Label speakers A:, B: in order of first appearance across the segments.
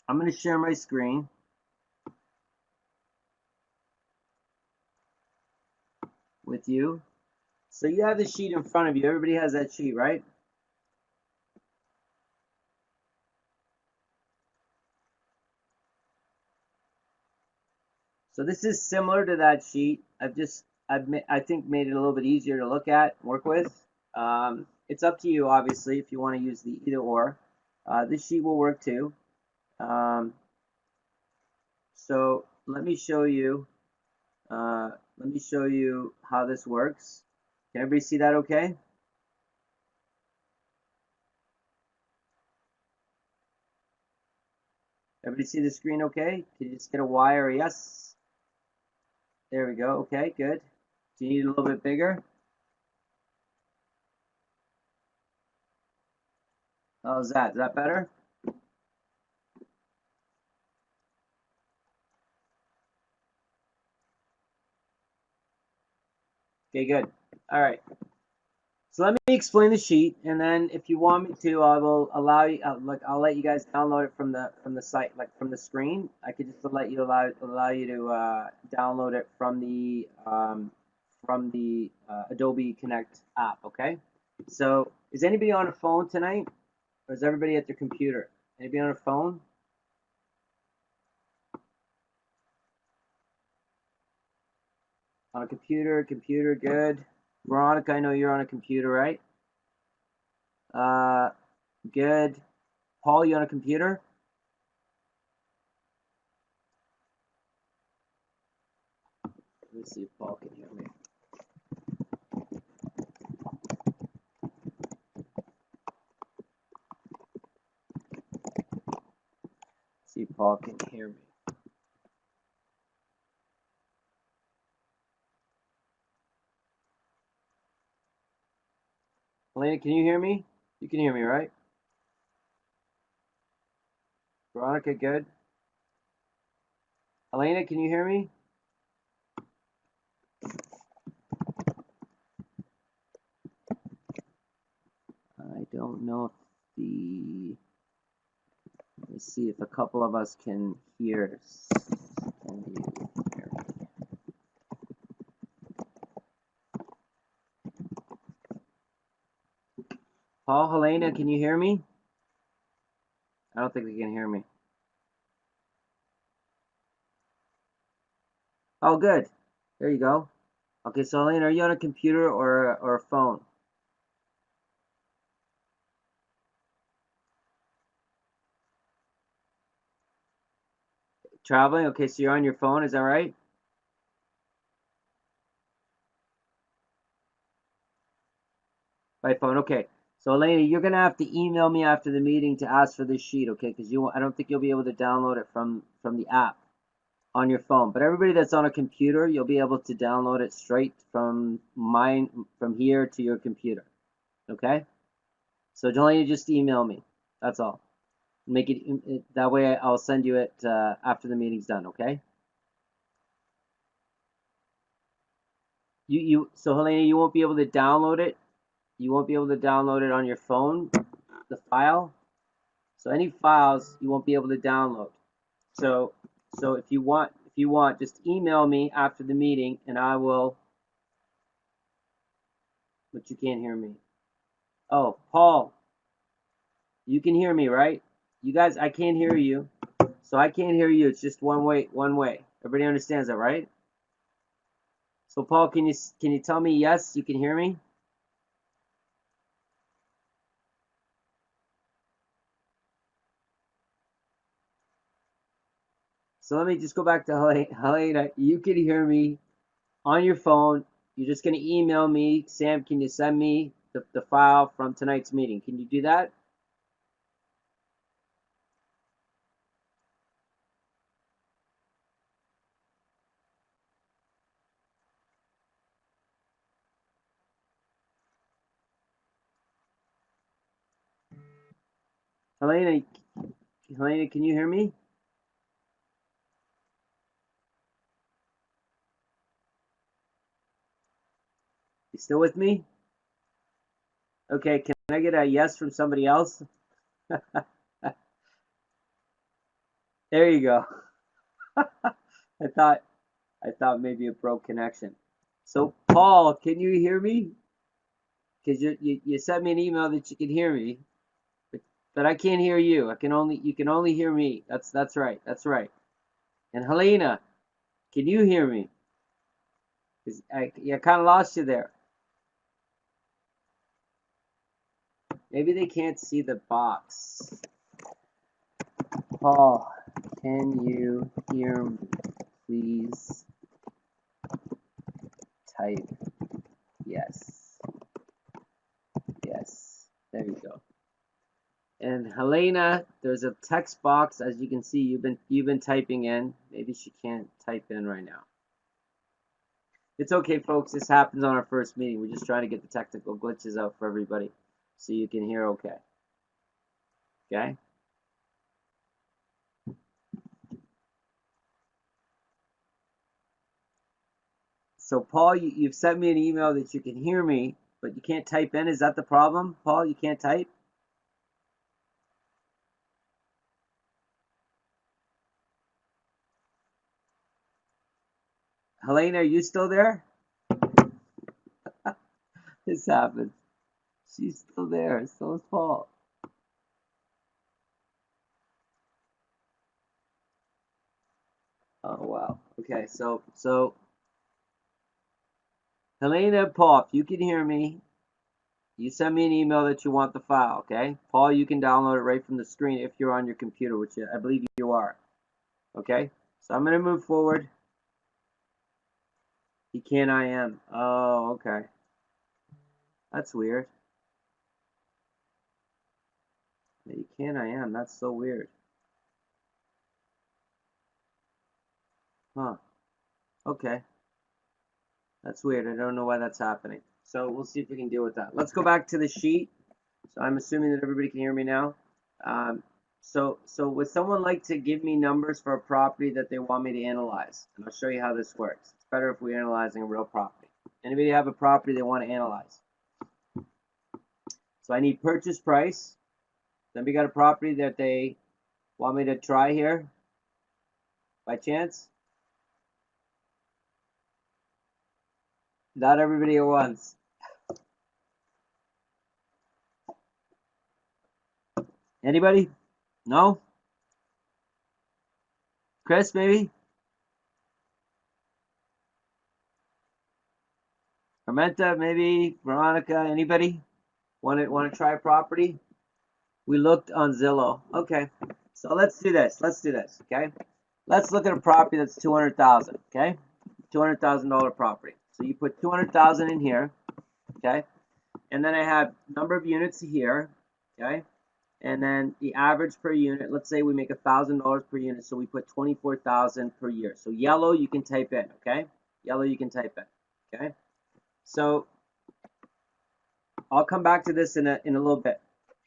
A: I'm going to share my screen with you. So you have the sheet in front of you. Everybody has that sheet, right? So this is similar to that sheet. I think made it a little bit easier to look at, work with. It's up to you, obviously, if you want to use the either or. This sheet will work too. Um, so let me show you. Let me show you how this works. Can everybody see that okay? Everybody see the screen okay? Can you just get a Y or a yes? There we go. Okay, good. Do you need it a little bit bigger? How's that? Is that better? Okay, good. All right. So let me explain the sheet, and then if you want me to, I will allow you. I'll let you guys download it from the site, like from the screen. I could just allow you to download it from the Adobe Connect app. Okay. So is anybody on a phone tonight, or is everybody at their computer? Anybody on a phone? On a computer? Computer, good. Veronica, I know you're on a computer, right? Uh, good. Paul, you on a computer? Let me see if Paul can hear me. See if Paul can hear me. Elena, can you hear me? You can hear me, right? Veronica, good. Elena, can you hear me? I don't know if let me see if a couple of us can hear. Can you hear me? Paul, Helena, can you hear me? I don't think they can hear me. Oh, good. There you go. Okay, so Helena, are you on a computer or a phone? Traveling? Okay, so you're on your phone, is that right? By phone, okay. So Elena, you're gonna have to email me after the meeting to ask for this sheet, okay? Because I don't think you'll be able to download it from the app on your phone. But everybody that's on a computer, you'll be able to download it straight from here to your computer, okay? So Elena, just email me. That's all. Make it that way. I'll send you it after the meeting's done, okay? So Helena, you won't be able to download it. You won't be able to download it on your phone, the file. So any files you won't be able to download. So if you want, just email me after the meeting, and I will. But you can't hear me. Oh, Paul, you can hear me, right? You guys, I can't hear you, so I can't hear you. It's just one way, one way. Everybody understands that, right? So Paul, can you tell me yes, you can hear me? So let me just go back to Helena. You can hear me on your phone. You're just going to email me. Sam, can you send me the file from tonight's meeting? Can you do that? Helena, Helena, can you hear me? You still with me? Okay, can I get a yes from somebody else? There you go. I thought maybe a broke connection. So Paul, can you hear me? Because you sent me an email that you can hear me, but I can't hear you. You can only hear me. That's right. That's right. And Helena, can you hear me? I kind of lost you there. Maybe they can't see the box. Paul, can you hear me? Please type yes. Yes. There you go. And Helena, there's a text box, as you can see. You've been typing in. Maybe she can't type in right now. It's okay, folks. This happens on our first meeting. We're just trying to get the technical glitches out for everybody so you can hear okay. Okay? So, Paul, you've sent me an email that you can hear me, but you can't type in. Is that the problem, Paul? You can't type? Helena, are you still there? This happens. She's still there. So is Paul. Oh, wow. Okay, so Helena, Paul, if you can hear me, you send me an email that you want the file, okay? Paul, you can download it right from the screen if you're on your computer, which I believe you are, okay? So I'm going to move forward. He can't IM. Oh, okay. That's weird. You can't IM. That's so weird. Huh. Okay. That's weird. I don't know why that's happening. So we'll see if we can deal with that. Let's go back to the sheet. So I'm assuming that everybody can hear me now. So would someone like to give me numbers for a property that they want me to analyze? And I'll show you how this works. It's better if we're analyzing a real property. Anybody have a property they want to analyze? So I need purchase price. Then we got a property that they want me to try here by chance. Not everybody at once. Anybody? No? Chris, maybe? Armenta, maybe? Veronica, anybody? Want to try a property? We looked on Zillow. Okay. So let's do this. Okay? Let's look at a property that's $200,000, okay? $200,000 property. So you put 200,000 in here, okay? And then I have number of units here, okay? And then the average per unit, let's say we make $1,000 per unit, so we put 24,000 per year. So yellow you can type in, okay? Yellow you can type in, okay? So I'll come back to this in a little bit,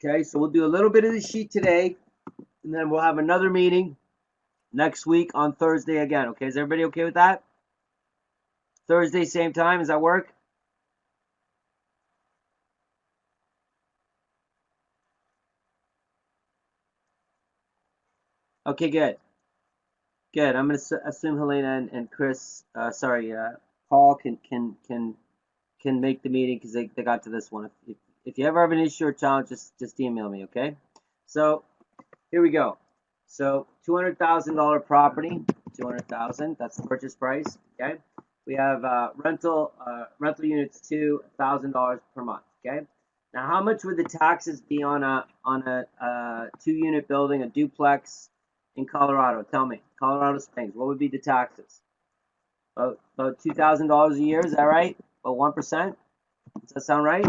A: okay? So we'll do a little bit of the sheet today, and then we'll have another meeting next week on Thursday again, okay? Is everybody okay with that? Thursday, same time, does that work? Okay, good. Good. I'm going to assume Helena and Chris, Paul can make the meeting because they got to this one. If you ever have an issue or challenge, just email me, okay? So here we go. So $200,000 property, 200,000. That's the purchase price, okay? We have rental units to $1,000 per month, okay? Now, how much would the taxes be on a 2-unit building, a duplex in Colorado? Tell me, Colorado Springs. What would be the taxes? About $2,000 a year. Is that right? About 1%. Does that sound right?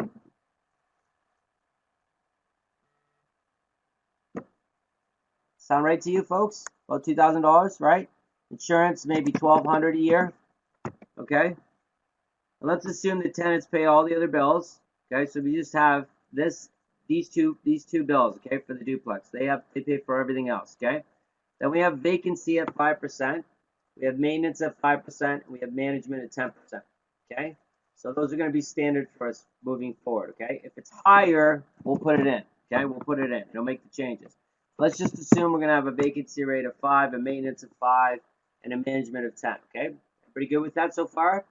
A: Sound right to you, folks? About $2,000, right? Insurance maybe $1,200 a year. Okay. And let's assume the tenants pay all the other bills. Okay, so we just have these two bills. Okay, for the duplex, they pay for everything else. Okay. Then we have vacancy at 5%. We have maintenance at 5%. We have management at 10%. Okay. So those are going to be standard for us moving forward. Okay. If it's higher, we'll put it in. Okay, we'll put it in. It'll make the changes. Let's just assume we're going to have a vacancy rate of 5, a maintenance of 5, and a management of 10, okay? Pretty good with that so far?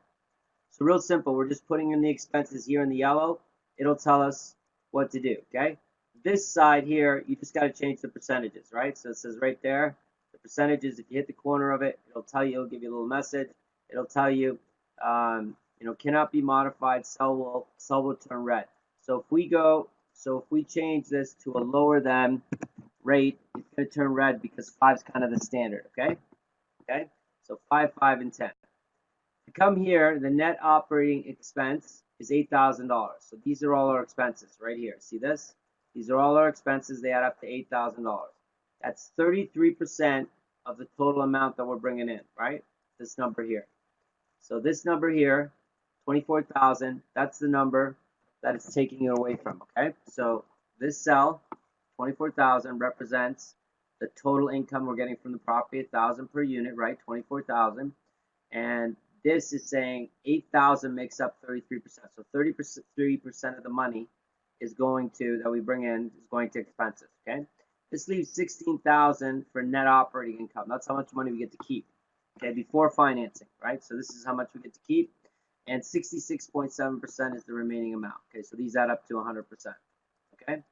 A: So real simple, we're just putting in the expenses here in the yellow. It'll tell us what to do, okay? This side here, you just got to change the percentages, right? So it says right there, the percentages, if you hit the corner of it, it'll tell you, it'll give you a little message. It'll tell you, cannot be modified, cell will turn red. So if we change this to a lower than rate, it's going to turn red because 5 is kind of the standard, okay? Okay, so 5, 5, and 10. To come here, the net operating expense is $8,000. So these are all our expenses right here. See this? These are all our expenses. They add up to $8,000. That's 33% of the total amount that we're bringing in, right? This number here. So this number here, 24,000, that's the number that it's taking it away from, okay? So this cell, 24,000, represents the total income we're getting from the property, 1,000 per unit, right? 24,000. And this is saying 8,000 makes up 33%. So 33% of the money is going to, that we bring in, is going to expenses, okay? This leaves 16,000 for net operating income. That's how much money we get to keep, okay, before financing, right? So this is how much we get to keep. And 66.7% is the remaining amount, okay? So these add up to 100%, okay?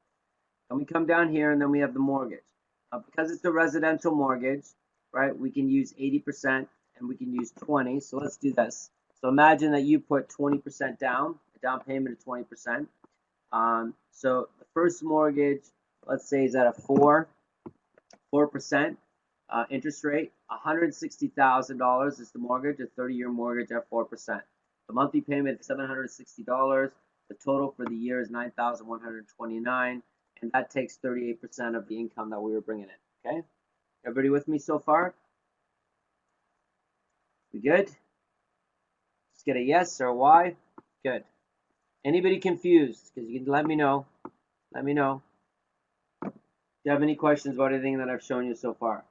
A: And we come down here and then we have the mortgage. Because it's a residential mortgage, right, we can use 80% and we can use 20. So let's do this. So imagine that you put 20% down, a down payment of 20%. So the first mortgage, let's say, is at a 4% interest rate. $160,000 is the mortgage, a 30-year mortgage at 4%. The monthly payment is $760. The total for the year is $9,129, and that takes 38% of the income that we were bringing in. Okay, everybody with me so far? We good? Just get a yes or a Y. Good. Anybody confused? Because you can let me know. Let me know. Do you have any questions about anything that I've shown you so far?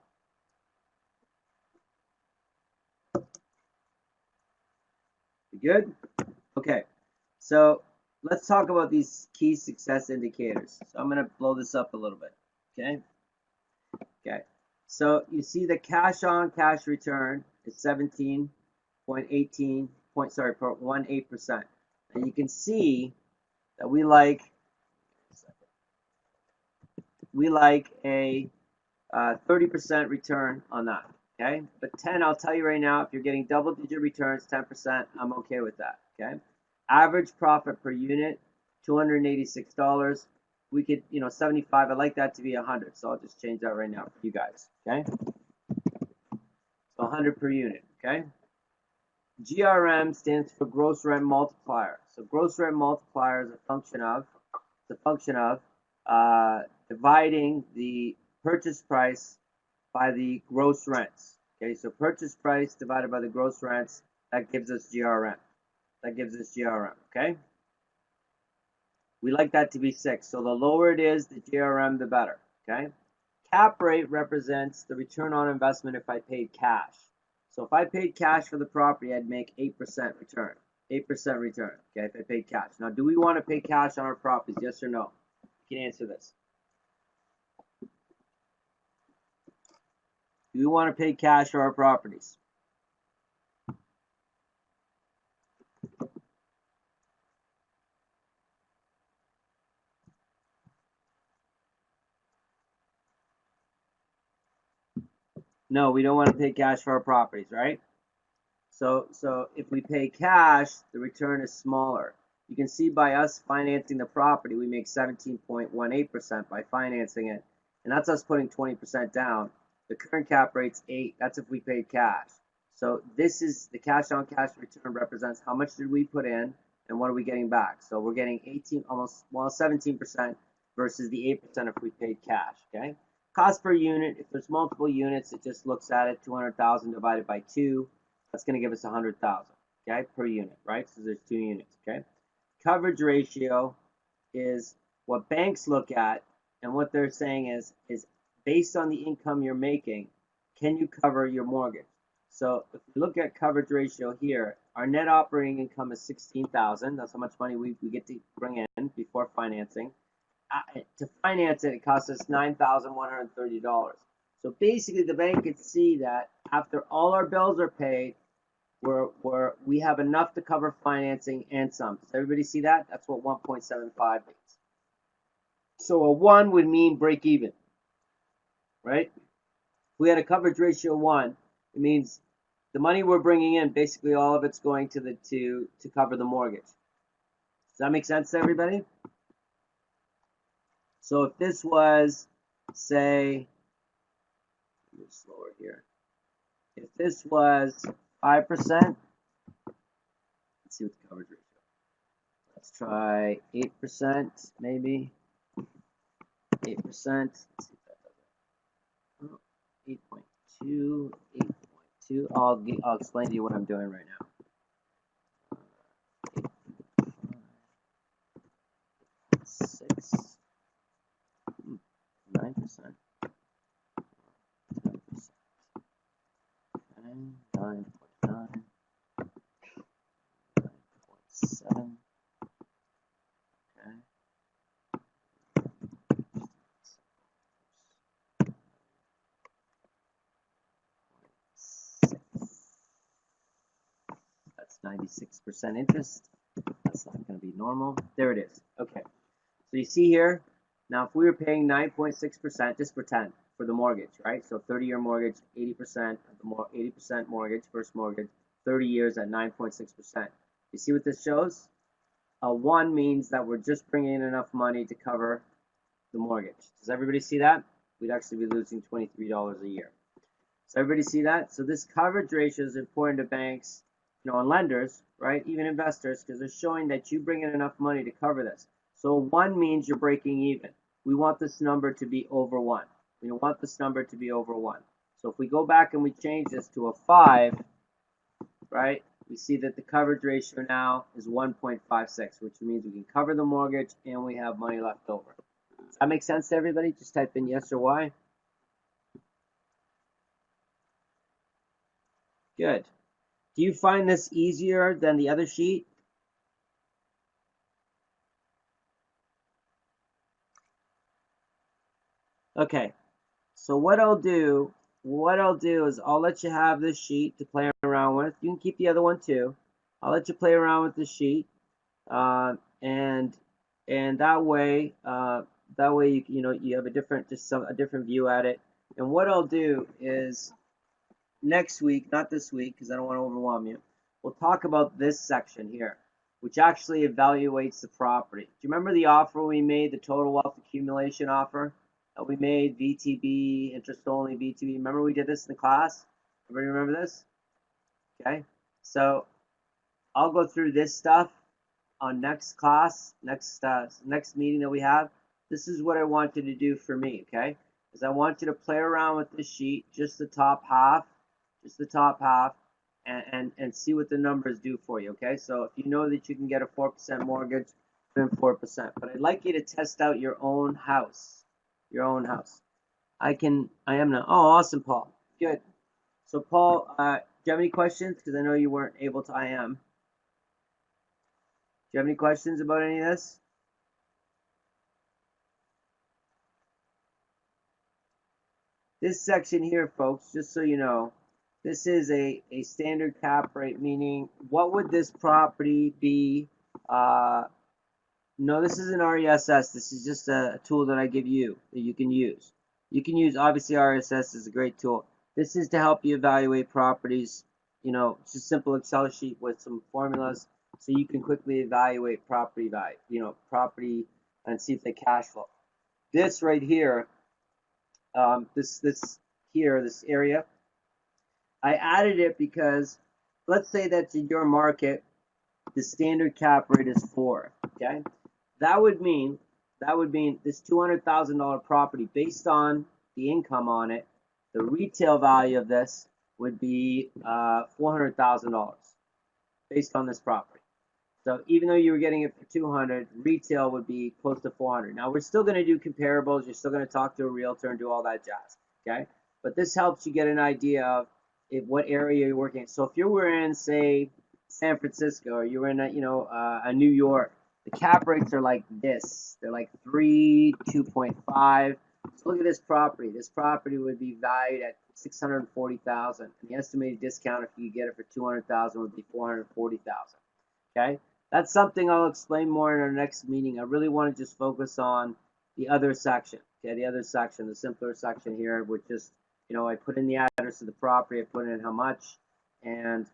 A: You good? Okay. So let's talk about these key success indicators. So I'm going to blow this up a little bit. Okay. Okay. So you see the cash on cash return is 17.18%. And you can see that we like a 30% return on that. Okay, but 10, I'll tell you right now, if you're getting double-digit returns, 10%, I'm okay with that. Okay, average profit per unit, $286. We could, 75. I'd like that to be 100, so I'll just change that right now for you guys. Okay, so 100 per unit. Okay, GRM stands for gross rent multiplier. So gross rent multiplier is a function of dividing the purchase price by the gross rents. Okay, so purchase price divided by the gross rents, that gives us GRM. Okay? We like that to be 6. So the lower it is, the GRM, the better. Okay? Cap rate represents the return on investment if I paid cash. So if I paid cash for the property, I'd make 8% return. 8% return, okay, if I paid cash. Now, do we want to pay cash on our properties? Yes or no? You can answer this. Do we want to pay cash for our properties? No, we don't want to pay cash for our properties, right? So if we pay cash, the return is smaller. You can see by us financing the property, we make 17.18% by financing it. And that's us putting 20% down. The current cap rate's 8. That's if we paid cash. So this is the cash on cash return represents how much did we put in and what are we getting back. So we're getting 17% versus the 8% if we paid cash, okay? Cost per unit, if there's multiple units, it just looks at it, 200,000 divided by 2. That's going to give us 100,000, okay, per unit, right? So there's 2 units, okay? Coverage ratio is what banks look at, and what they're saying is based on the income you're making, can you cover your mortgage? So if we look at coverage ratio here, our net operating income is $16,000. That's how much money we get to bring in before financing. to finance it, it costs us $9,130. So basically, the bank could see that after all our bills are paid, we have enough to cover financing and some. Does everybody see that? That's what 1.75 means. So a 1 would mean break even, right? If we had a coverage ratio of 1, it means the money we're bringing in, basically all of it's going to cover the mortgage. Does that make sense to everybody? So if this was, say, slower here. If this was 5%, let's see what the coverage ratio. Let's try 8%, maybe. 8%. Let's see if that does it. 8.2, 8.2. I'll explain to you what I'm doing right now. 6, 9%. 9.9, 9.7. Okay. That's 96% interest. That's not going to be normal. There it is. Okay. So you see here, now if we were paying 9.6%, just pretend, for the mortgage, right? So 30-year mortgage, 80% of the 80% mortgage, first mortgage, 30 years at 9.6%. You see what this shows? A 1 means that we're just bringing in enough money to cover the mortgage. Does everybody see that? We'd actually be losing $23 a year. Does everybody see that? So this coverage ratio is important to banks, and lenders, right? Even investors, because they're showing that you bring in enough money to cover this. So 1 means you're breaking even. We want this number to be over 1. We want this number to be over 1. So if we go back and we change this to a 5, right, we see that the coverage ratio now is 1.56, which means we can cover the mortgage and we have money left over. Does that make sense to everybody? Just type in yes or Y. Good. Do you find this easier than the other sheet? Okay, so what I'll do is I'll let you have this sheet to play around with. You can keep the other one too. I'll let you play around with the sheet, and that way you have a different view at it. And what I'll do is next week, not this week because I don't want to overwhelm you, we'll talk about this section here, which actually evaluates the property. Do you remember the offer we made, the total wealth accumulation offer? We made VTB, interest only VTB. Remember we did this in the class? Everybody remember this? Okay. So I'll go through this stuff on next class, next meeting that we have. This is what I want you to do for me, okay? Is I want you to play around with this sheet, just the top half, and see what the numbers do for you, okay? So if you know that you can get a 4% mortgage, put in 4%. But I'd like you to test out your own house. I am now. Oh, awesome, Paul. Good. So, Paul, do you have any questions? Because I know you weren't able to IM. Do you have any questions about any of this? This section here, folks, just so you know, this is a standard cap rate, meaning what would this property be? No, this isn't RESS. This is just a tool that I give you that you can use. You can use, obviously, RSS is a great tool. This is to help you evaluate properties. It's a simple Excel sheet with some formulas so you can quickly evaluate property value, property and see if they cash flow. This right here, this area, I added it because let's say that in your market, the standard cap rate is 4, okay? That would mean this $200,000 property, based on the income on it, the retail value of this would be $400,000 based on this property. So even though you were getting it for 200, retail would be close to 400. Now we're still going to do comparables. You're still going to talk to a realtor and do all that jazz, okay? But this helps you get an idea of what area you're working in. So if you were in, say, San Francisco, or you were in a New York, The cap rates are like this. They're like 3, 2.5. So look at this property. This property would be valued at $640,000. And the estimated discount if you get it for $200,000 would be $440,000. Okay, that's something I'll explain more in our next meeting. I really want to just focus on the other section. Okay, the other section, the simpler section here, which just, I put in the address of the property, I put in how much, and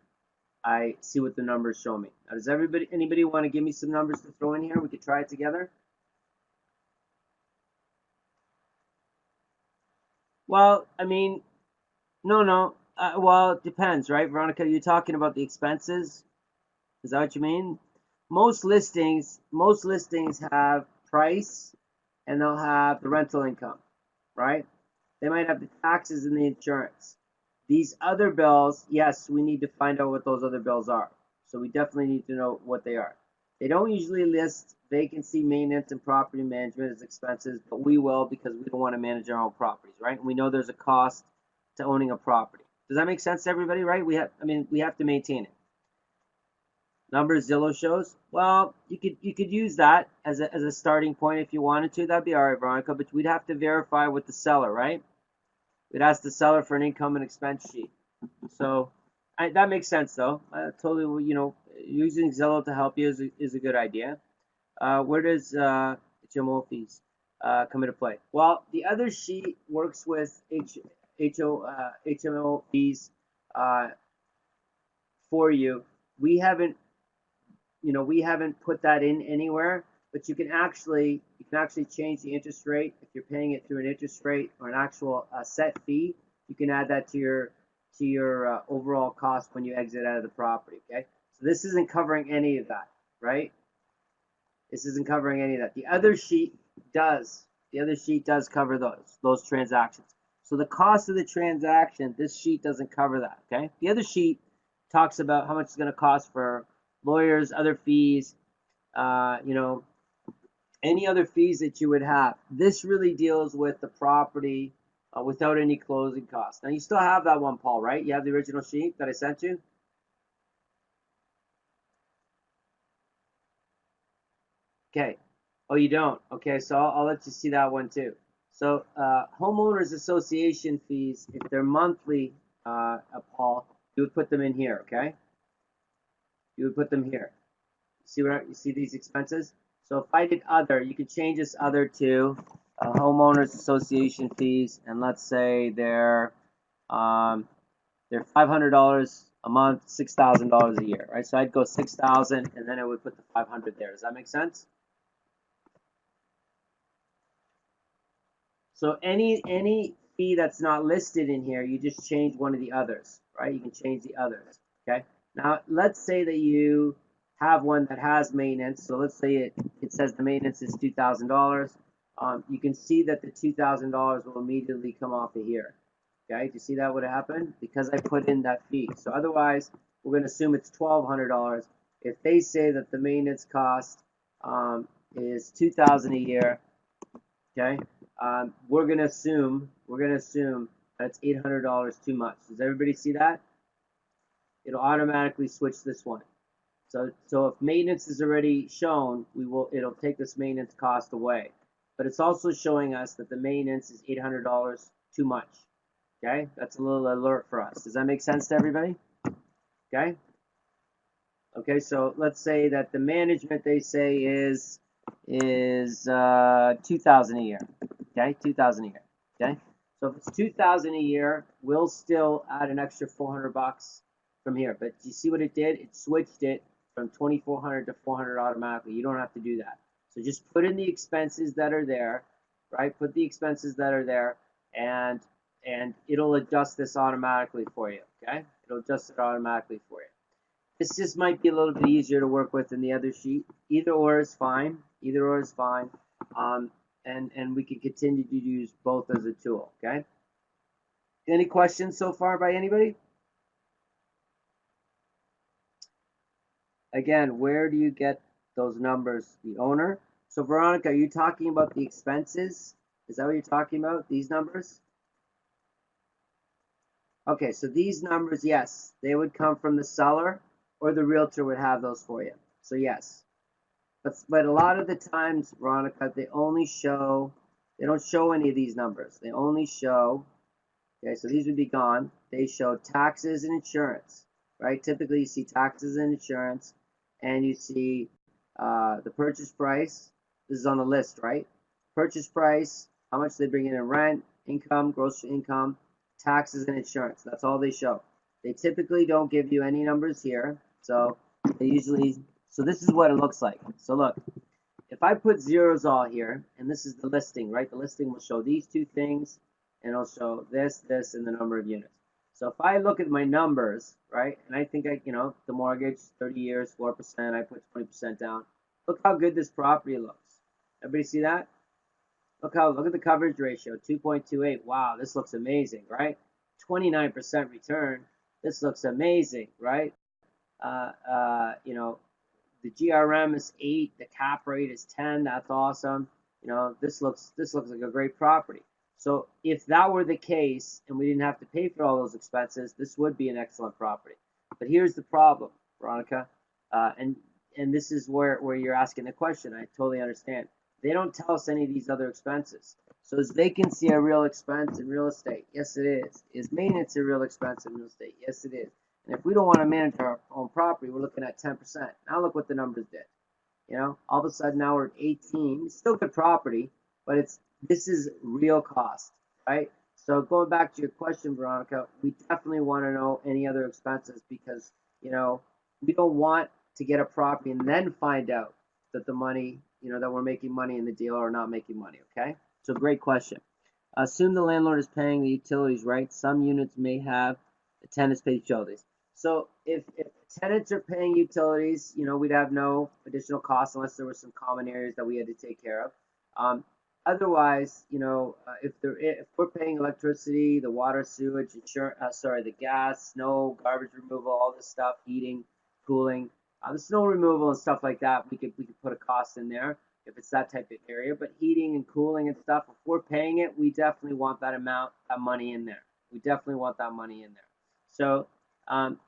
A: I see what the numbers show me. Now, does anybody want to give me some numbers to throw in here? We could try it together. Well, I mean, no. Well, it depends, right, Veronica? You're talking about the expenses. Is that what you mean? Most listings have price, and they'll have the rental income, right? They might have the taxes and the insurance. These other bills, yes, we need to find out what those other bills are. So we definitely need to know what they are. They don't usually list vacancy, maintenance, and property management as expenses, but we will because we don't want to manage our own properties, right? And we know there's a cost to owning a property. Does that make sense to everybody, right? We have to maintain it. Numbers Zillow shows. Well, you could use that as a starting point if you wanted to. That'd be all right, Veronica. But we'd have to verify with the seller, right? We'd ask the seller for an income and expense sheet. So that makes sense, though. Totally, using Zillow to help you is a good idea. Where does HMO fees come into play? Well, the other sheet works with HMO fees for you. We haven't put that in anywhere, but you can actually change the interest rate. If you're paying it through an interest rate or an actual set fee, you can add that to your overall cost when you exit out of the property. Okay, so this isn't covering any of that, right? This isn't covering any of that. The other sheet does. The other sheet does cover those transactions. So the cost of the transaction, this sheet doesn't cover that. Okay, the other sheet talks about how much it's going to cost for lawyers, other fees, any other fees that you would have. This really deals with the property without any closing costs. Now, you still have that one, Paul, right? You have the original sheet that I sent you? Okay. Oh, you don't? Okay, so I'll let you see that one too. So homeowners association fees, if they're monthly, Paul, you would put them in here, okay? You would put them here. You see these expenses? So if I did other, you could change this other to homeowners association fees, and let's say they're $500 a month, $6,000 a year, right? So I'd go 6,000, and then I would put the 500 there. Does that make sense? So any fee that's not listed in here, you just change one of the others, right? You can change the others, okay? Now, let's say that you have one that has maintenance. So let's say it says the maintenance is $2,000. You can see that the $2,000 will immediately come off of here. Okay, do you see that would happen? Because I put in that fee. So otherwise, we're going to assume it's $1,200. If they say that the maintenance cost is $2,000 a year, okay, we're going to assume that it's $800 too much. Does everybody see that? It'll automatically switch this one. So if maintenance is already shown, it'll take this maintenance cost away. But it's also showing us that the maintenance is $800 too much. Okay, that's a little alert for us. Does that make sense to everybody? Okay. Okay, so let's say that the management they say is $2,000 a year. Okay, $2,000 a year. Okay, so if it's $2,000 a year, we'll still add an extra $400 from here. But you see what it did? It switched it from $2,400 to $400 automatically. You don't have to do that. So just put in the expenses that are there, right? Put the expenses that are there, and it'll adjust this automatically for you. Okay, it'll adjust it automatically for you. This just might be a little bit easier to work with than the other sheet. Either or is fine. Either or is fine. And we can continue to use both as a tool. Okay. Any questions so far by anybody? Again, where do you get those numbers? The owner. So Veronica, are you talking about the expenses? Is that what you're talking about? These numbers? Okay, so these numbers, yes, they would come from the seller, or the realtor would have those for you. So yes. But a lot of the times, Veronica, they don't show any of these numbers. They only show, okay, so these would be gone. They show taxes and insurance, right? Typically, you see taxes and insurance, and you see the purchase price. This is on the list, right? Purchase price, how much they bring in rent, income, gross income, taxes, and insurance. That's all they show. They typically don't give you any numbers here, so they usually. So this is what it looks like. So look, if I put zeros all here, and this is the listing, right? The listing will show these two things, and it'll show this, and the number of units. So if I look at my numbers, right, and I think the mortgage, 30 years, 4%, I put 20% down. Look how good this property looks. Everybody see that? Look at the coverage ratio, 2.28. Wow, this looks amazing, right? 29% return. This looks amazing, right? You know, the GRM is 8, the cap rate is 10. That's awesome. This looks like a great property. So if that were the case and we didn't have to pay for all those expenses, this would be an excellent property. But here's the problem, Veronica, and this is where you're asking the question. I totally understand. They don't tell us any of these other expenses. So is vacancy a real expense in real estate? Yes, it is. Is maintenance a real expense in real estate? Yes, it is. And if we don't want to manage our own property, we're looking at 10%. Now look what the numbers did. All of a sudden now we're at 18. It's still good property, but this is real cost, right? So going back to your question, Veronica, we definitely want to know any other expenses because, we don't want to get a property and then find out that the money, that we're making money in the deal or not making money, okay? So great question. Assume the landlord is paying the utilities, right? Some units may have the tenants pay utilities. So if tenants are paying utilities, we'd have no additional costs unless there were some common areas that we had to take care of. Otherwise, if we're paying electricity, the water, sewage, insurance, the gas, snow, garbage removal, all this stuff, heating, cooling, the snow removal and stuff like that, we could put a cost in there if it's that type of area. But heating and cooling and stuff, if we're paying it, we definitely want that money in there. We definitely want that money in there. So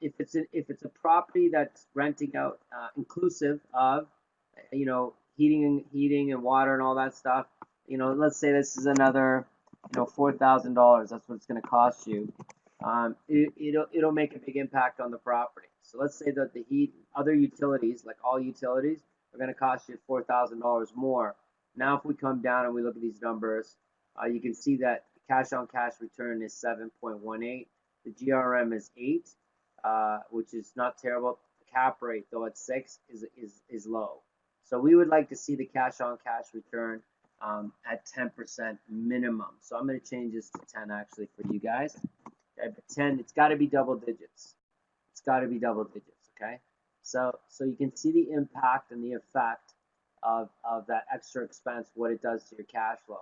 A: if it's a property that's renting out, inclusive of, heating and water and all that stuff, let's say this is another, $4,000. That's what it's going to cost you. It'll make a big impact on the property. So let's say that the other utilities, like all utilities, are going to cost you $4,000 more. Now, if we come down and we look at these numbers, you can see that the cash-on-cash return is 7.18. The GRM is 8, which is not terrible. The cap rate, though, at 6 is low. So we would like to see the cash-on-cash return at 10% minimum. So I'm going to change this to 10 actually for you guys. Okay, but 10, it's got to be double digits. It's got to be double digits, okay? So you can see the impact and the effect of that extra expense, what it does to your cash flow,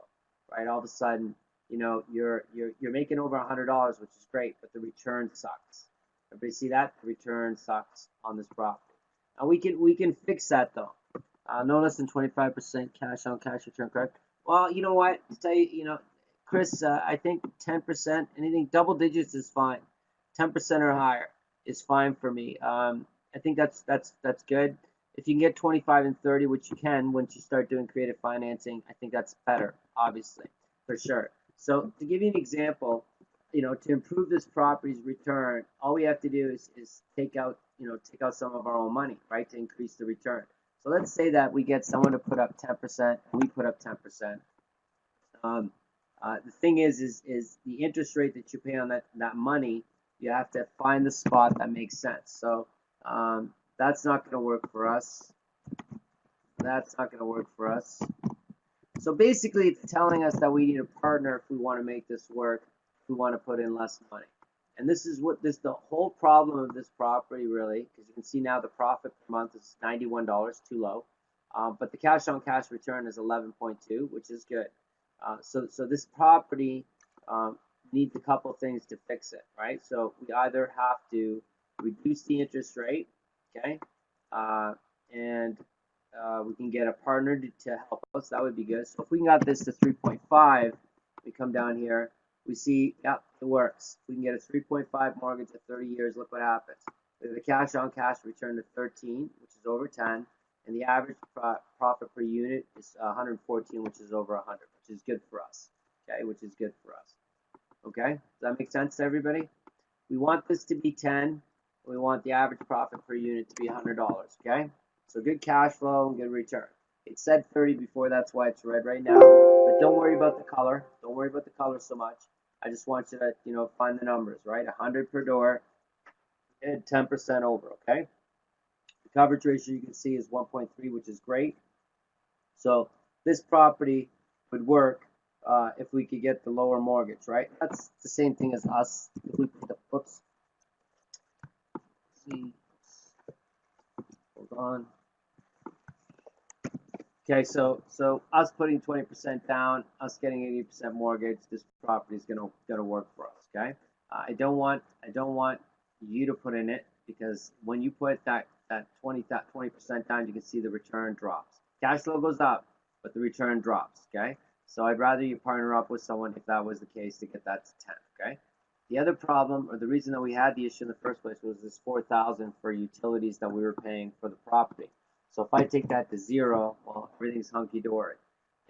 A: right? All of a sudden, you're making over $100, which is great, but the return sucks. Everybody see that? The return sucks on this property. Now we can fix that though. No less than 25% cash on cash return, correct? Well, you know what? To tell you, Chris, I think 10%, anything double digits is fine. 10% or higher is fine for me. I think that's good. If you can get 25 and 30, which you can once you start doing creative financing, I think that's better, obviously, for sure. So to give you an example, to improve this property's return, all we have to do is take out some of our own money, right, to increase the return. So let's say that we get someone to put up 10%, and we put up 10%. The thing is the interest rate that you pay on that money, you have to find the spot that makes sense. So that's not going to work for us. That's not going to work for us. So basically, it's telling us that we need a partner if we want to make this work, if we want to put in less money. And this is the whole problem of this property, really, because you can see now the profit per month is $91, too low. But the cash-on-cash return is 11.2, which is good. So this property needs a couple things to fix it, right? So we either have to reduce the interest rate, okay, and we can get a partner to help us. That would be good. So if we can get this to 3.5, we come down here, we see, yep, it works. We can get a 3.5 mortgage at 30 years. Look what happens. The cash-on-cash return to 13, which is over 10. and the average profit per unit is 114, which is over 100, which is good for us. Okay, which is good for us. Okay, does that make sense to everybody? We want this to be 10. We want the average profit per unit to be $100. Okay, so good cash flow and good return. It said 30 before, that's why it's red right now. But don't worry about the color. Don't worry about the color so much. I just want you to, find the numbers, right? 100 per door and 10% over. Okay. The coverage ratio you can see is 1.3, which is great. So this property would work if we could get the lower mortgage, right? That's the same thing as us. If we put the, oops. See, hold on. Okay, so us putting 20% down, us getting 80% mortgage, this property is gonna work for us. Okay, I don't want you to put in it, because when you put that 20% down, you can see the return drops. Cash flow goes up, but the return drops. Okay, so I'd rather you partner up with someone if that was the case to get that to 10. Okay. The other problem, or the reason that we had the issue in the first place, was this $4,000 for utilities that we were paying for the property. So if I take that to zero, well, everything's hunky-dory.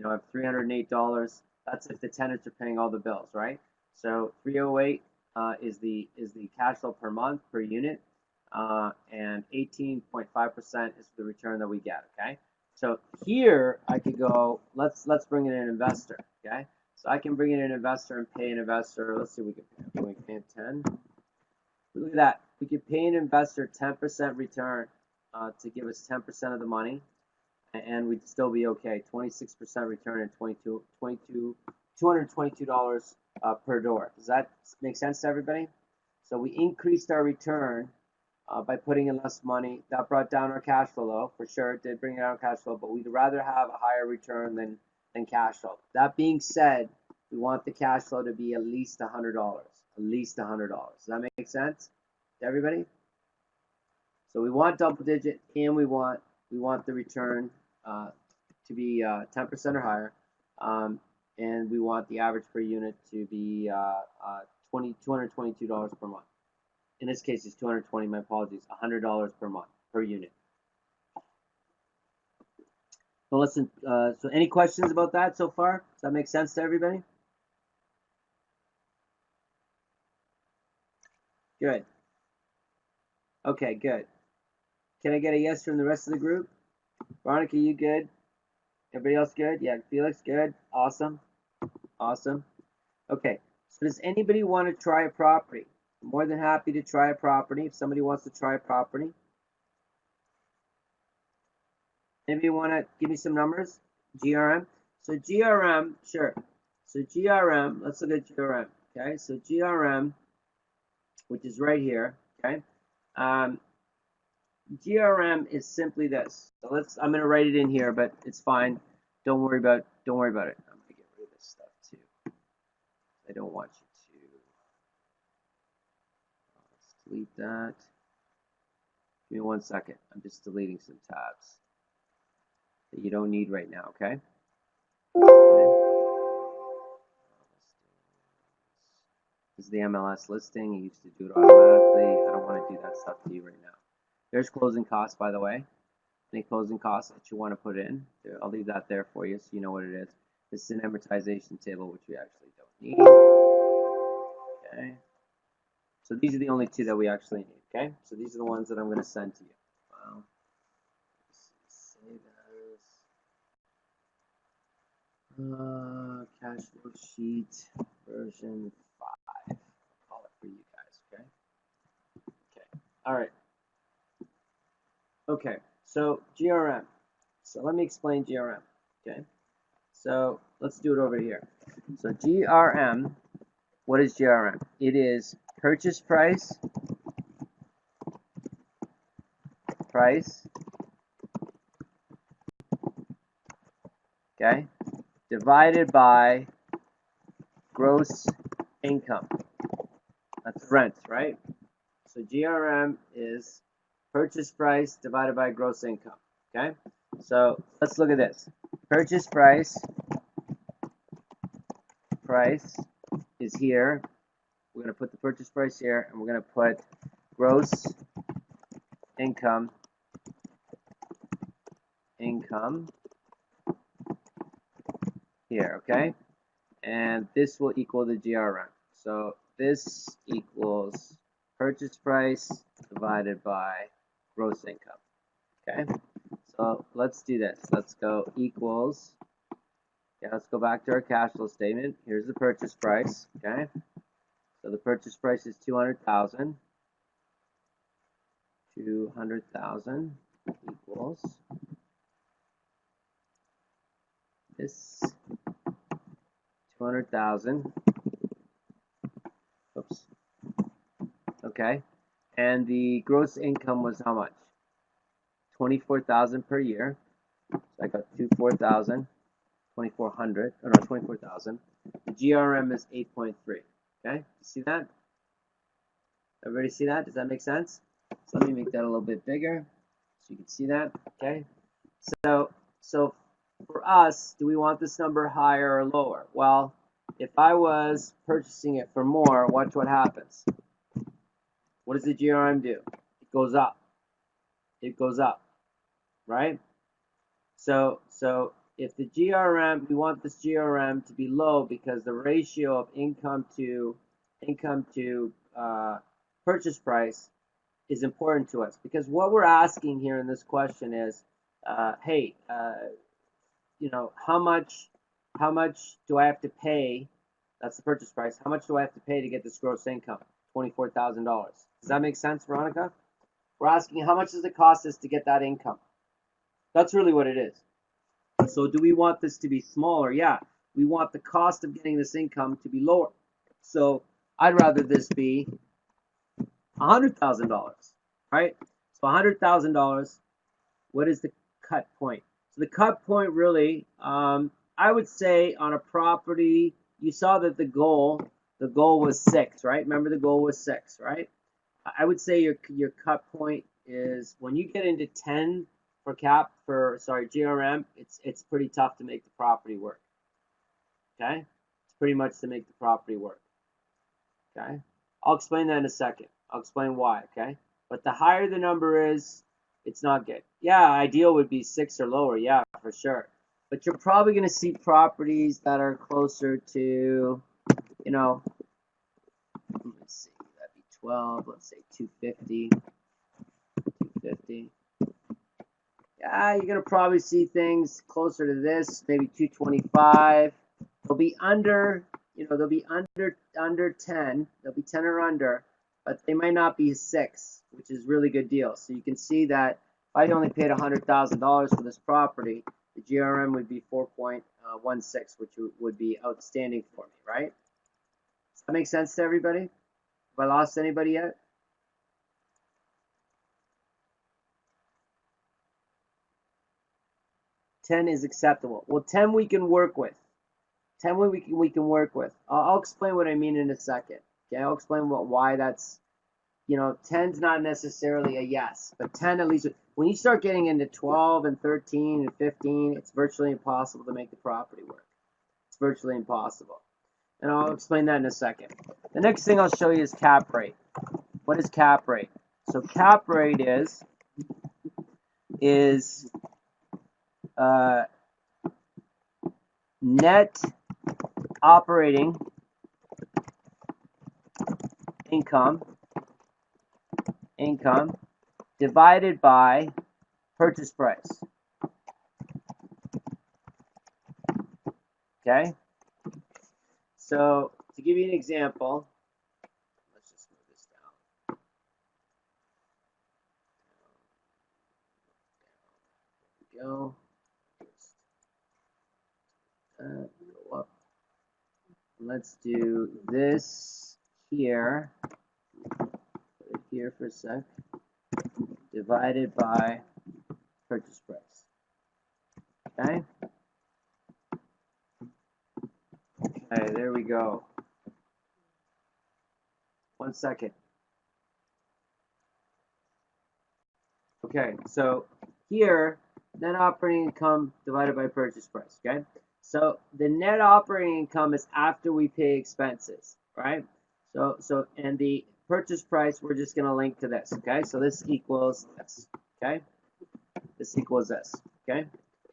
A: I have $308. That's if the tenants are paying all the bills, right? So 308 is the cash flow per month per unit, and 18.5% is the return that we get. Okay. So here I could go. Let's bring in an investor. Okay. So I can bring in an investor and pay an investor. Let's see, we can pay 10. Look at that. We could pay an investor 10% return to give us 10% of the money, and we'd still be okay. 26% return and $222 per door. Does that make sense to everybody? So we increased our return by putting in less money. That brought down our cash flow, though, for sure. It did bring down our cash flow, but we'd rather have a higher return than cash flow. That being said, we want the cash flow to be at least $100. At least $100. Does that make sense to everybody? So we want double digit, and we want the return to be 10% or higher, and we want the average per unit to be $222 per month. In this case, it's 220. My apologies. $100 per month per unit. So listen. So any questions about that so far? Does that make sense to everybody? Good. Okay, good. Can I get a yes from the rest of the group? Veronica, you good? Everybody else good? Yeah, Felix, good. Awesome. Awesome. Okay, so does anybody want to try a property? I'm more than happy to try a property if somebody wants to try a property. Anybody want to give me some numbers? GRM? So GRM, sure. So GRM, let's look at GRM. Okay, so GRM, which is right here, okay? GRM is simply this. So I'm going to write it in here, but it's fine. Don't worry about it. I'm going to get rid of this stuff too. I don't want you to. Let's delete that. Give me 1 second. I'm just deleting some tabs that you don't need right now, okay? This is the MLS listing. You used to do it automatically. I don't want to do that stuff to you right now. There's closing costs, by the way. Any closing costs that you want to put in, I'll leave that there for you so you know what it is. This is an amortization table, which we actually don't need. Okay. So these are the only two that we actually need. Okay. So these are the ones that I'm going to send to you. Wow. Save as cash flow sheet version 5. I'll call it for you guys. Okay. Okay. All right. Okay, so GRM. So let me explain GRM. Okay, so let's do it over here. So GRM, what is GRM? It is purchase price, okay, divided by gross income. That's rent, right? So GRM is purchase price divided by gross income. Okay, so let's look at this. Purchase price is here. We're going to put the purchase price here, and we're going to put gross income income here, okay? And this will equal the GRM. So this equals purchase price divided by gross income, okay? So let's do this. Let's go equals, yeah, let's go back to our cash flow statement. Here's the purchase price, okay? So the purchase price is 200,000. 200,000 equals this 200,000. Oops. Okay. And the gross income was how much? 24,000 per year. So I got 24,000, 2,400, or no, 24,000. The GRM is 8.3. Okay. You see that? Everybody see that? Does that make sense? So let me make that a little bit bigger so you can see that. Okay. So for us, do we want this number higher or lower? Well, if I was purchasing it for more, watch what happens. What does the GRM do? It goes up. It goes up, right? So if the GRM, we want this GRM to be low because the ratio of income to purchase price is important to us. Because what we're asking here in this question is, hey, you know, how much do I have to pay? That's the purchase price. How much do I have to pay to get this gross income? $24,000. Does that make sense, Veronica? We're asking how much does it cost us to get that income? That's really what it is. So do we want this to be smaller? Yeah, we want the cost of getting this income to be lower. So I'd rather this be $100,000, right? So $100,000, what is the cut point? So the cut point really, I would say on a property, you saw that the goal was 6, right? Remember the goal was 6, right? I would say your cut point is when you get into 10 for GRM, it's pretty tough to make the property work. Okay? It's pretty much to make the property work. Okay? I'll explain that in a second. I'll explain why, okay? But the higher the number is, it's not good. Yeah, ideal would be 6 or lower, yeah, for sure. But you're probably going to see properties that are closer to, you know, let's see, that'd be 12, let's say 250. 250. Yeah, you're going to probably see things closer to this, maybe 225. They'll be under, you know, they'll be under 10. They'll be 10 or under, but they might not be 6, which is really good deal. So you can see that if I only paid $100,000 for this property, the GRM would be 4.16, which would be outstanding for me, right? Does that make sense to everybody? Have I lost anybody yet? $10 is acceptable. Well, 10 we can work with. 10 we can work with. I'll explain what I mean in a second. Okay, I'll explain why that's, you know, 10's not necessarily a yes, but 10 at least. When you start getting into 12 and 13 and 15, it's virtually impossible to make the property work. It's virtually impossible. And I'll explain that in a second. The next thing I'll show you is cap rate. What is cap rate? So cap rate is net operating income divided by purchase price. Okay? So to give you an example, let's just move this down. There we go. Go up. Let's do this here. Put it here for a sec. Divided by purchase price. Okay? Okay, there we go. 1 second. Okay, so here, net operating income divided by purchase price, okay? So the net operating income is after we pay expenses, right? So and the purchase price, we're just going to link to this, okay? So this equals this, okay? This equals this, okay?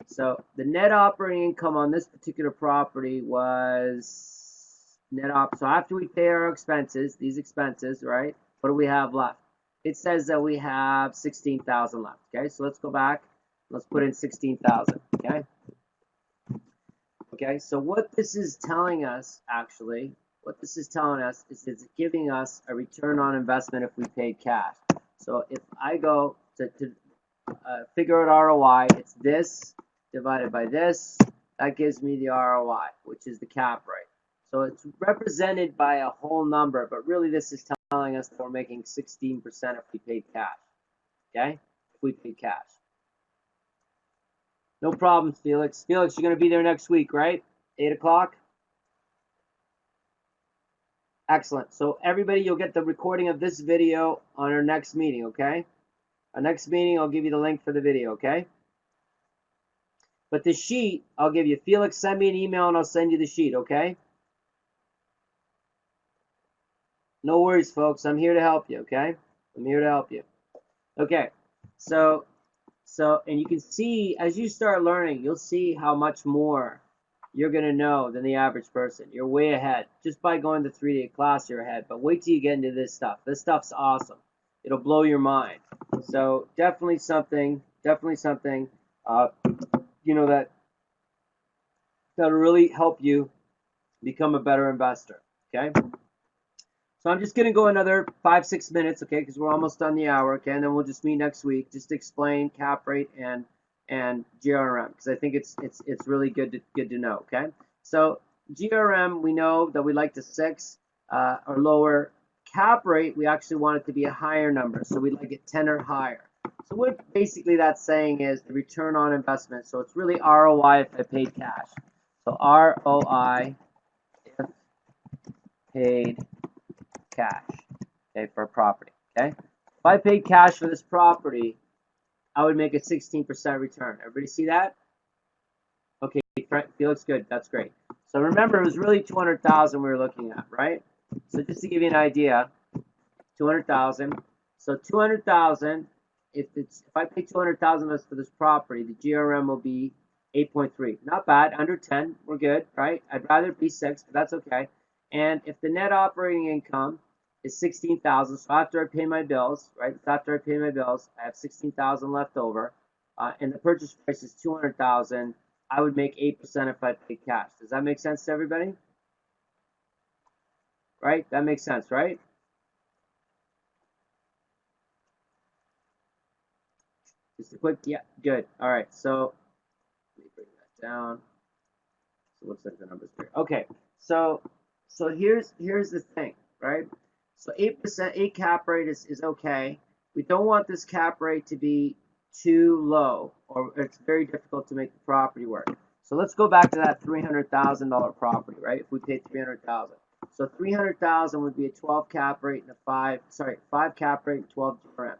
A: So the net operating income on this particular property was net op. So after we pay our expenses, these expenses, right? What do we have left? It says that we have 16,000 left. Okay, so let's go back. Let's put in 16,000. Okay. Okay. So what this is telling us, actually, what this is telling us is it's giving us a return on investment if we paid cash. So if I go to figure out ROI, it's this divided by this. That gives me the ROI, which is the cap rate. So it's represented by a whole number, but really this is telling us that we're making 16% if we paid cash. Okay? If we paid cash. No problems, Felix. Felix, you're going to be there next week, right? 8 o'clock? Excellent. So everybody, you'll get the recording of this video on our next meeting, okay? Our next meeting, I'll give you the link for the video, okay? But the sheet, I'll give you. Felix, send me an email and I'll send you the sheet, okay? No worries, folks. I'm here to help you, okay? I'm here to help you. Okay. So, and you can see, as you start learning, you'll see how much more you're going to know than the average person. You're way ahead. Just by going to 3-day class, you're ahead. But wait till you get into this stuff. This stuff's awesome. It'll blow your mind. So definitely something, you know, that'll really help you become a better investor, okay? So I'm just going to go another 5-6 minutes, okay, because we're almost on the hour, okay, and then we'll just meet next week just to explain cap rate and GRM, because I think it's really good to know, okay? So GRM, we know that we like the 6 or lower. Cap rate, we actually want it to be a higher number, so we like it 10 or higher. So what basically that's saying is the return on investment. So it's really ROI if I paid cash. So ROI if paid cash, okay, for a property, okay? If I paid cash for this property, I would make a 16% return. Everybody see that? Okay, Felix, good. That's great. So remember, it was really 200,000 we were looking at, right? So just to give you an idea, 200,000. So 200,000. If I pay 200,000 for this property, the GRM will be 8.3. Not bad. Under 10, we're good, right? I'd rather it be 6, but that's okay. And if the net operating income is 16,000, so after I pay my bills, right? After I pay my bills, I have 16,000 left over, and the purchase price is 200,000. I would make 8% if I paid cash. Does that make sense to everybody? Right? That makes sense, right? Just a quick, yeah, good. All right, so let me bring that down. So it looks like the numbers here. Okay, so here's the thing, right? So 8%, 8 cap rate is okay. We don't want this cap rate to be too low, or it's very difficult to make the property work. So let's go back to that $300,000 property, right? If we paid $300,000, so 300,000 would be a 12 cap rate and a 5 cap rate and 12 GRM.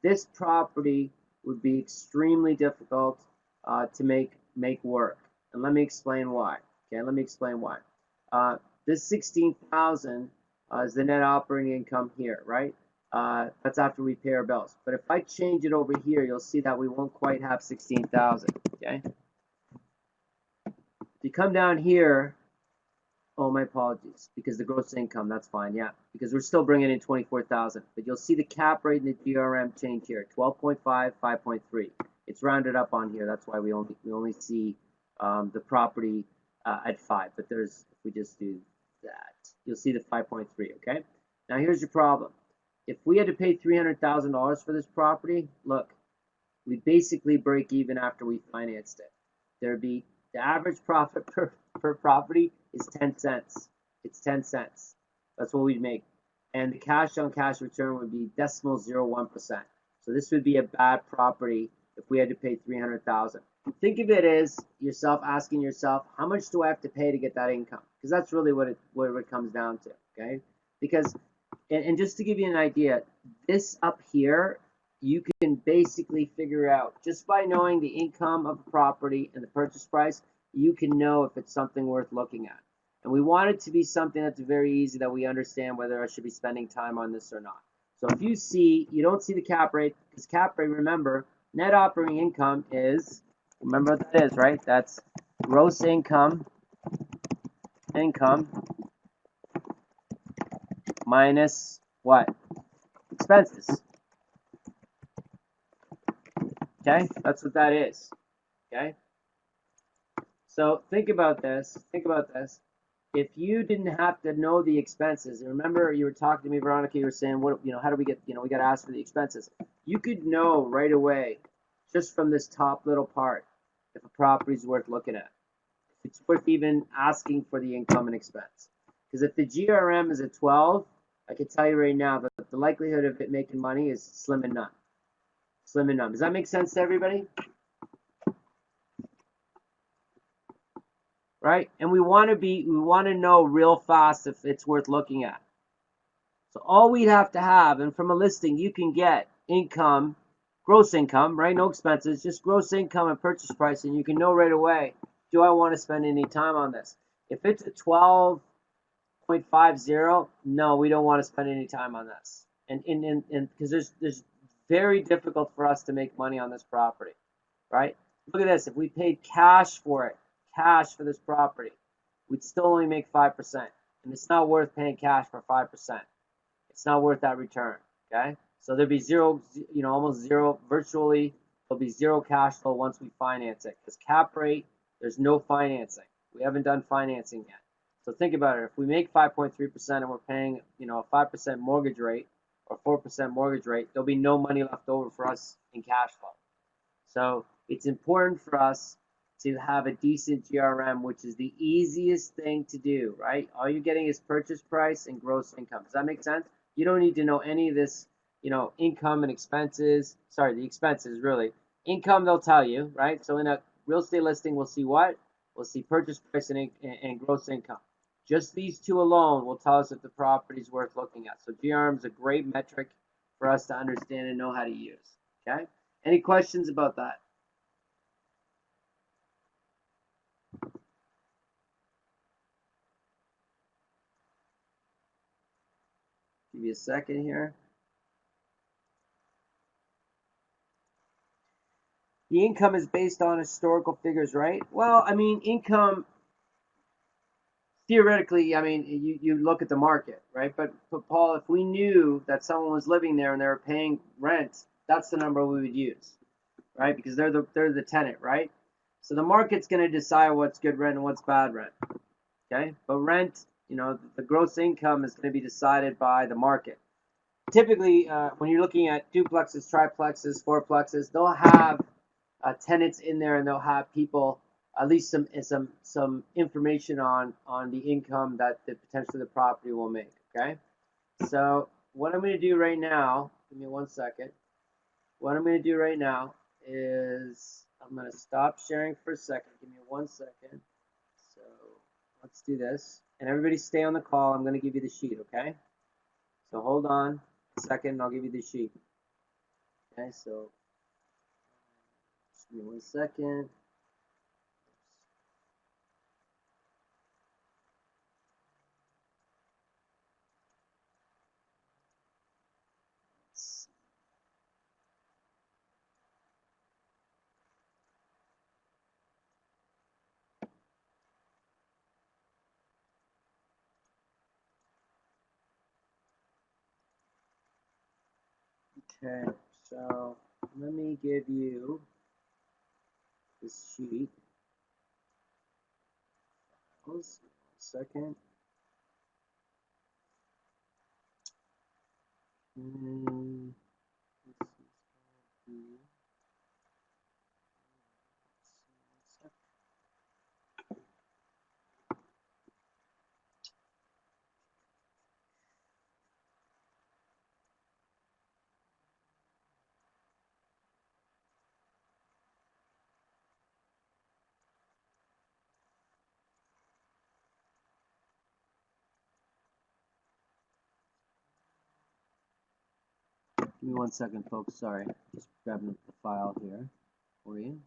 A: This property would be extremely difficult to make work, and let me explain why. Okay, let me explain why. This 16,000 is the net operating income here, right? That's after we pay our bills. But if I change it over here, you'll see that we won't quite have 16,000. Okay. If you come down here, oh, my apologies, because the gross income, that's fine, yeah, because we're still bringing in 24,000. But you'll see the cap rate and the GRM change here, 12.5, 5.3. It's rounded up on here. That's why we only see the property at 5. But there's, if we just do that, you'll see the 5.3. Okay. Now here's your problem. If we had to pay $300,000 for this property, look, we basically break even after we financed it. There'd be the average profit per property is 10 cents. It's 10 cents. That's what we'd make. And the cash on cash return would be 0.01%. So this would be a bad property if we had to pay $300,000. Think of it as yourself asking yourself, how much do I have to pay to get that income? Because that's really what it comes down to, okay? Because, and just to give you an idea, this up here, you can basically figure out, just by knowing the income of a property and the purchase price, you can know if it's something worth looking at. And we want it to be something that's very easy, that we understand whether I should be spending time on this or not. So if you don't see the cap rate, because cap rate, remember, net operating income is Remember what that is, right? That's gross income minus what? Expenses. Okay? That's what that is. Okay? So think about this. Think about this. If you didn't have to know the expenses, and remember you were talking to me, Veronica, you were saying, what, how do we get, we got to ask for the expenses. You could know right away, just from this top little part, if a property is worth looking at. If it's worth even asking for the income and expense. Because if the GRM is at 12, I can tell you right now that the likelihood of it making money is slim and none. Slim and none. Does that make sense to everybody? Right? And we want to know real fast if it's worth looking at. So all we'd have to have, and from a listing, you can get income, gross income, right? No expenses, just gross income and purchase price, and you can know right away, do I want to spend any time on this? If it's a 12.50, no, we don't want to spend any time on this. And because there's very difficult for us to make money on this property, right? Look at this. If we paid cash for it, cash for this property, we'd still only make 5%. And it's not worth paying cash for 5%. It's not worth that return, okay? So there'd be zero, almost zero, virtually, there'll be zero cash flow once we finance it. Because cap rate, there's no financing. We haven't done financing yet. So think about it. If we make 5.3% and we're paying, a 5% mortgage rate or 4% mortgage rate, there'll be no money left over for us in cash flow. So it's important for us to have a decent GRM, which is the easiest thing to do, right? All you're getting is purchase price and gross income. Does that make sense? You don't need to know any of this, income and expenses. Sorry, the expenses, really. Income, they'll tell you, right? So in a real estate listing, we'll see what? We'll see purchase price and gross income. Just these two alone will tell us if the property is worth looking at. So GRM is a great metric for us to understand and know how to use, okay? Any questions about that? Give me a second here. The income is based on historical figures, right? Well, I mean, income, theoretically, I mean, you look at the market, right? But Paul, if we knew that someone was living there and they were paying rent, that's the number we would use, right? Because they're the tenant, right? So the market's going to decide what's good rent and what's bad rent, okay? But rent, the gross income is going to be decided by the market. Typically, when you're looking at duplexes, triplexes, fourplexes, they'll have tenants in there, and they'll have people, at least some information on the income that potentially the property will make. Okay, so what I'm going to do right now, give me 1 second. What I'm going to do right now is I'm going to stop sharing for a second. Give me 1 second. So let's do this, and everybody stay on the call. I'm going to give you the sheet. Okay, so hold on a second, and I'll give you the sheet. Okay, so give me 1 second. Okay, so let me give you this sheet. 1 second. And give me 1 second, folks. Sorry, just grabbing the file here for you.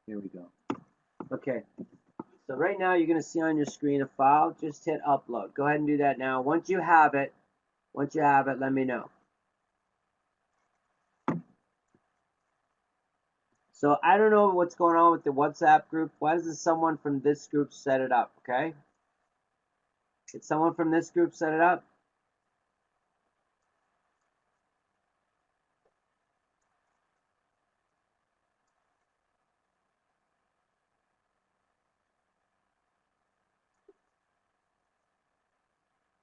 A: Here we go. Okay, So right now you're going to see on your screen a file. Just hit upload. Go ahead and do that now. Once you have it, let me know. So I don't know what's going on with the WhatsApp group. Why doesn't someone from this group set it up, okay? Did someone from this group set it up?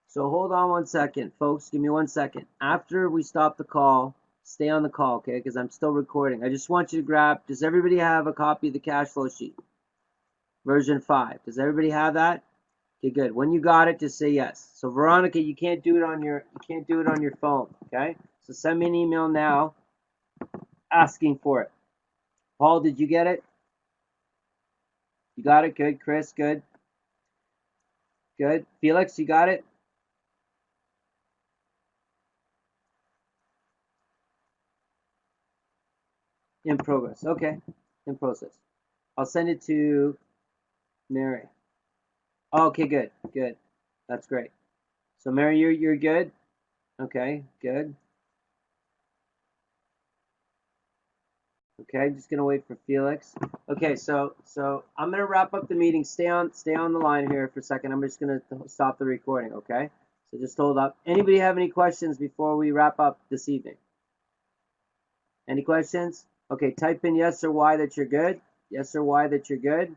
A: So hold on one second, folks. Give me 1 second. After we stop the call, stay on the call, okay? Because I'm still recording. I just want you to grab, does everybody have a copy of the cash flow sheet? Version 5. Does everybody have that? Okay, good. When you got it, just say yes. So Veronica, you can't do it on your phone, okay? So send me an email now asking for it. Paul, did you get it? You got it? Good. Chris, good. Good. Felix, you got it? In progress. Okay. In process. I'll send it to Mary. Okay, good. Good. That's great. So Mary, you're good? Okay, good. Okay, just gonna wait for Felix. Okay, so I'm gonna wrap up the meeting. Stay on the line here for a second. I'm just gonna stop the recording. Okay, so just hold up. Anybody have any questions before we wrap up this evening? Any questions? Okay, type in yes or Y that you're good. Yes or Y that you're good.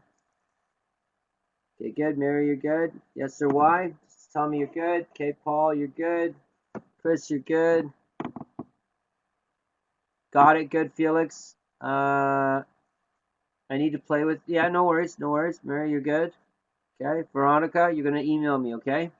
A: Okay, good. Mary, you're good. Yes or Y. Just tell me you're good. Okay, Paul, you're good. Chris, you're good. Got it. Good, Felix. I need to play with. Yeah, no worries, no worries. Mary, you're good. Okay, Veronica, you're gonna email me. Okay.